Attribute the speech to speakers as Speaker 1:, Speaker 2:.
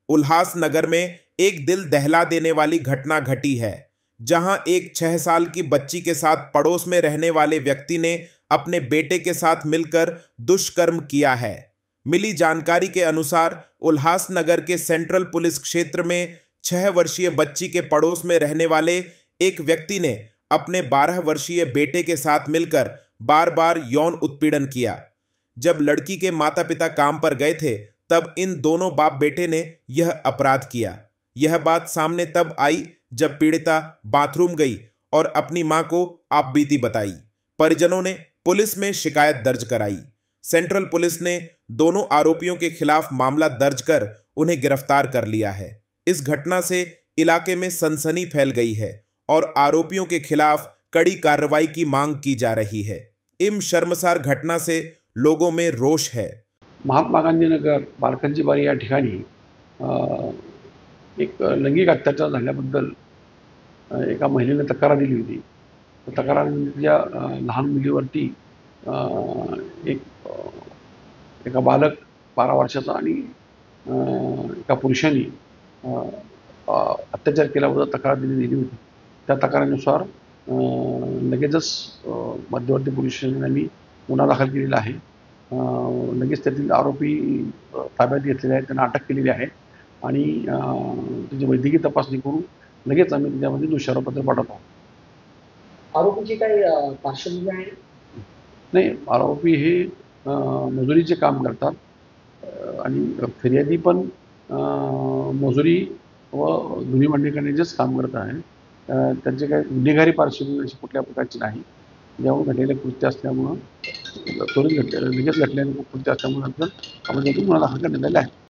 Speaker 1: उल्हासनगर में एक दिल दहला देने वाली घटना घटी है, जहां एक 6 साल की बच्ची के साथ पड़ोस में रहने वाले व्यक्ति ने अपने बेटे के साथ मिलकर दुष्कर्म किया है। मिली जानकारी के अनुसार उल्हासनगर के सेंट्रल पुलिस क्षेत्र में 6 वर्षीय बच्ची के पड़ोस में रहने वाले एक व्यक्ति ने अपने 12 वर्षीय बेटे के साथ मिलकर बार बार यौन उत्पीड़न किया। जब लड़की के माता पिता काम पर गए थे, तब इन दोनों बाप बेटे ने यह अपराध किया। यह बात सामने तब आई जब पीड़िता बाथरूम गई और अपनी मां को आपबीती बताई। परिजनों ने पुलिस में शिकायत दर्ज कराई। सेंट्रल पुलिस ने दोनों आरोपियों के खिलाफ मामला दर्ज कर उन्हें गिरफ्तार कर लिया है। इस घटना से इलाके में सनसनी फैल गई है और आरोपियों के खिलाफ कड़ी कार्रवाई की मांग की जा रही है। इन शर्मसार घटना से लोगों में रोष है।
Speaker 2: महात्मा गांधी नगर बारकंजीबारी या ठिकाणी एक लैंगिक अत्याचार झाल्याबद्दल एका महिलेने तक्रार दिली होती। तक्रारीच्या लहान मुलीवरती एका बालक 12 वर्षाचा आणि एका पुरुषाने अत्याचार केल्याबद्दल तक्रार दिली होती। त्या तक्रारीनुसार लगेचच मध्यवर्ती पोलीस स्टेशनने गुन्हा दाखल केलेला आहे। लगेच त्यातील आरोपी ताब्यात घेतलेले आहेत, त्यांना अटक केलेली आहे आणि त्याची वैद्यकीय तपासणी करून लगेच आम्ही त्याच्यामध्ये दोषारोपपत्र पाठवतो।
Speaker 3: आरोपीची काही पार्श्वभूमी आहे?
Speaker 2: नाही, आरोपी हे मजुरीचे काम करतात आणि फिर्यादी पण मजुरी व गुन्हे मांडणी करण्याचेच काम करत आहे। त्यांचे काही गुन्हेगारी पार्श्वभूमी अशी कुठल्या प्रकारची नाही। जेव्हा घडलेले कृत्य असल्यामुळं त्वरित लगेच घडलेले कृत्य असल्यामुळे आपण त्यातून गुन्हा दाखल करण्यात आलेला आहे।